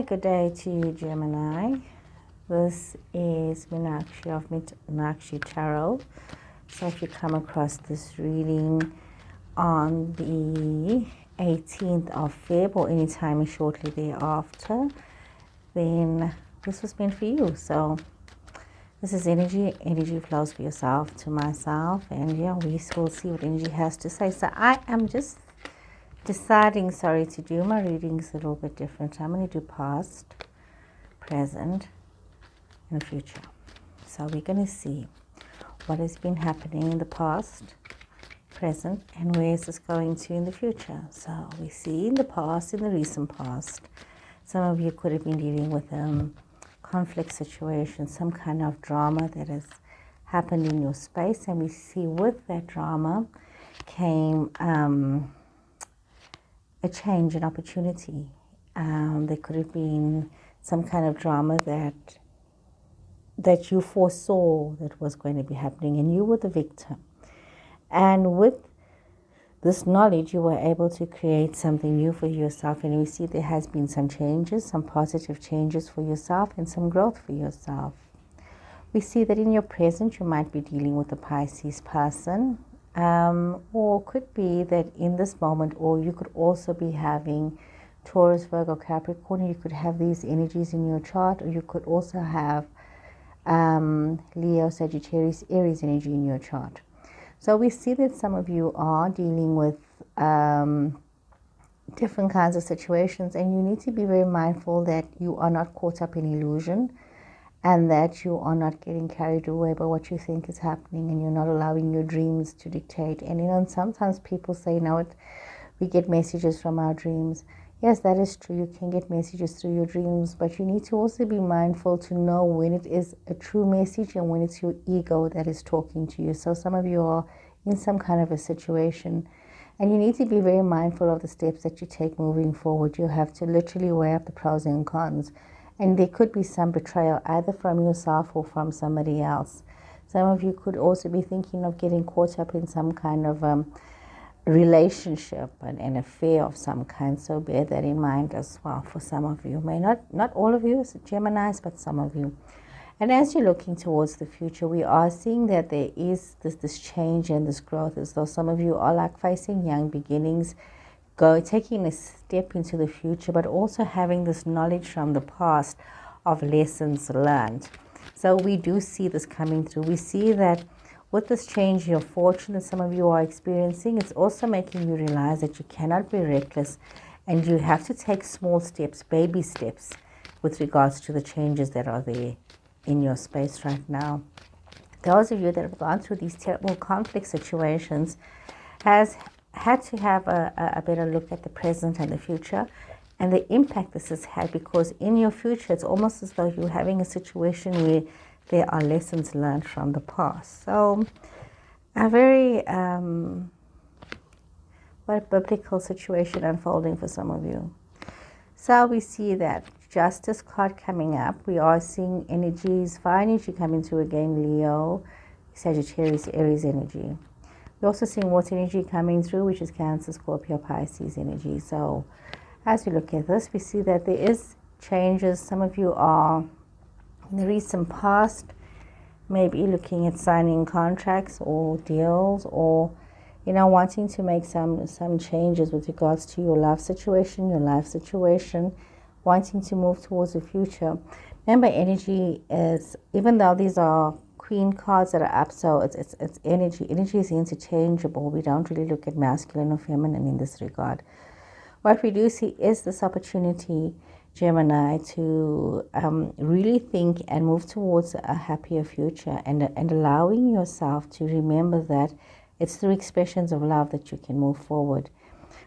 good day to you, Gemini. This is Meenakshi of Meenakshi Tarot. So if you come across this reading on the 18th of Feb or anytime shortly thereafter, then this was meant for you. So this is energy flows for yourself to myself, and yeah, we will see what energy has to say. So I am just deciding, to do my readings a little bit different. I'm going to do past, present, and future. So we're going to see what has been happening in the past, present, and where is this going to in the future. So we see in the past, in the recent past, some of you could have been dealing with conflict situation, some kind of drama that has happened in your space, and we see with that drama came a change, an opportunity. There could have been some kind of drama that you foresaw that was going to be happening, and you were the victim. And with this knowledge, you were able to create something new for yourself. And we see there has been some changes, some positive changes for yourself, and some growth for yourself. We see that in your present, you might be dealing with a Pisces person, or could be that in this moment, or you could also be having Taurus, Virgo, Capricorn. You could have these energies in your chart, or you could also have Leo, Sagittarius, Aries energy in your chart. So we see that some of you are dealing with different kinds of situations, and you need to be very mindful that you are not caught up in illusion, and that you are not getting carried away by what you think is happening, and you're not allowing your dreams to dictate. And sometimes people say, we get messages from our dreams. Yes, that is true. You can get messages through your dreams, but you need to also be mindful to know when it is a true message and when it's your ego that is talking to you. So some of you are in some kind of a situation, and you need to be very mindful of the steps that you take moving forward. You have to literally weigh up the pros and cons. And there could be some betrayal either from yourself or from somebody else. Some of you could also be thinking of getting caught up in some kind of relationship, an affair of some kind. So bear that in mind as well for some of you. Not all of you as Geminis, but some of you. And as you're looking towards the future, we are seeing that there is this change and this growth, as though some of you are like facing young beginnings, taking a step into the future, but also having this knowledge from the past of lessons learned. So we do see this coming through. We see that with this change, your fortune that some of you are experiencing, it's also making you realize that you cannot be reckless, and you have to take small steps, baby steps, with regards to the changes that are there in your space right now. Those of you that have gone through these terrible conflict situations has had to have a better look at the present and the future and the impact this has had, because in your future it's almost as though you're having a situation where there are lessons learned from the past. So a very biblical situation unfolding for some of you. So we see that Justice card coming up. We are seeing energies, fire energy coming through again, Leo, Sagittarius, Aries energy. We're also seeing water energy coming through, which is Cancer, Scorpio, Pisces energy. So as we look at this, we see that there is changes. Some of you are in the recent past maybe looking at signing contracts or deals, or wanting to make some changes with regards to your love situation, your life situation, wanting to move towards the future. Remember, energy is, even though these are Queen cards that are up, so it's energy. Energy is interchangeable. We don't really look at masculine or feminine in this regard. What we do see is this opportunity, Gemini, to really think and move towards a happier future, and allowing yourself to remember that it's through expressions of love that you can move forward.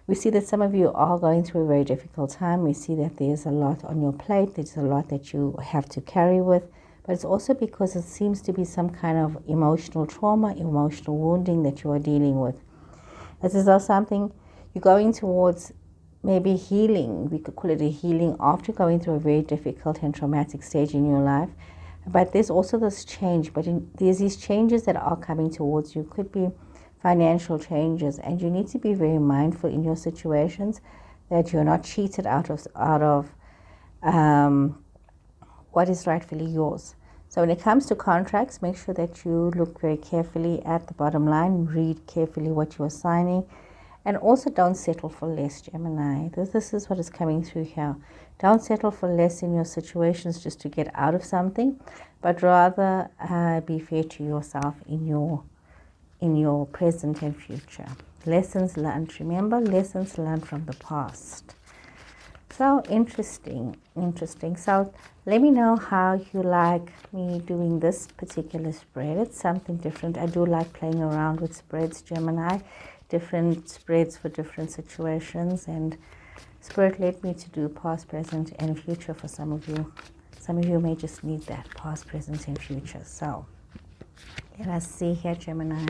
We see that some of you are going through a very difficult time. We see that there's a lot on your plate. There's a lot that you have to carry with. But it's also because it seems to be some kind of emotional trauma, emotional wounding that you are dealing with. It's as though something you're going towards, maybe healing. We could call it a healing after going through a very difficult and traumatic stage in your life. But there's also this change. There's these changes that are coming towards you. Could be financial changes, and you need to be very mindful in your situations that you're not cheated out of what is rightfully yours. So when it comes to contracts, make sure that you look very carefully at the bottom line, read carefully what you are signing, and also don't settle for less, Gemini. This is what is coming through here. Don't settle for less in your situations just to get out of something, but rather be fair to yourself in your present and future. Lessons learned. Remember, lessons learned from the past. So interesting. So let me know how you like me doing this particular spread. It's something different. I do like playing around with spreads, Gemini. Different spreads for different situations, and Spirit led me to do past, present, and future for some of you. Some of you may just need that, past, present, and future. So let us see here, Gemini.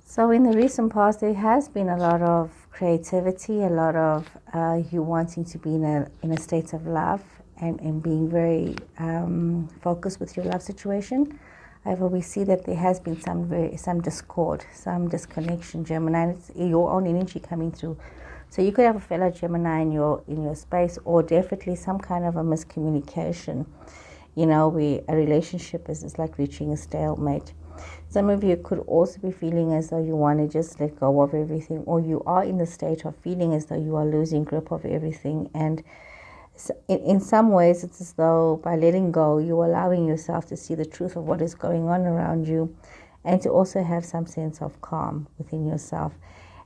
So in the recent past, there has been a lot of creativity, a lot of you wanting to be in a state of love and being very focused with your love situation. However, we see that there has been some discord, some disconnection, Gemini. It's your own energy coming through. So you could have a fellow Gemini in your space, or definitely some kind of a miscommunication. You know, where a relationship is like reaching a stalemate. Some of you could also be feeling as though you want to just let go of everything, or you are in the state of feeling as though you are losing grip of everything. And in some ways, it's as though by letting go, you're allowing yourself to see the truth of what is going on around you, and to also have some sense of calm within yourself.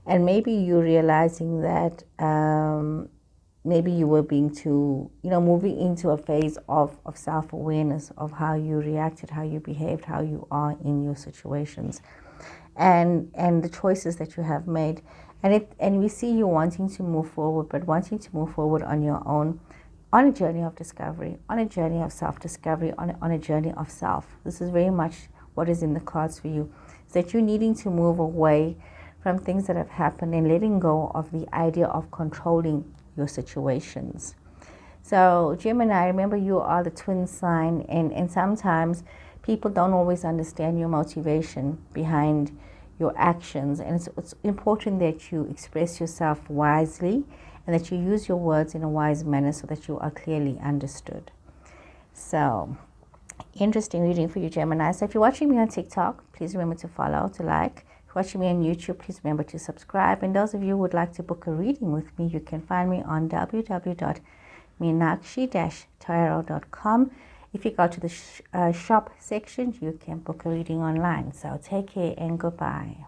And maybe you're realizing that maybe you were moving into a phase of self-awareness of how you reacted, how you behaved, how you are in your situations, and the choices that you have made. And we see you wanting to move forward, but wanting to move forward on your own, on a journey of discovery, on a journey of self-discovery, on a journey of self. This is very much what is in the cards for you, is that you're needing to move away from things that have happened and letting go of the idea of controlling your situations. So Gemini, remember, you are the twin sign, and sometimes people don't always understand your motivation behind your actions, and it's important that you express yourself wisely and that you use your words in a wise manner so that you are clearly understood. So interesting reading for you, Gemini. So if you're watching me on TikTok, please remember to follow, to like. If you're watching me on YouTube, please remember to subscribe. And those of you who would like to book a reading with me, you can find me on www.meenakshi-tarot.com. If you go to the shop section, you can book a reading online. So take care and goodbye.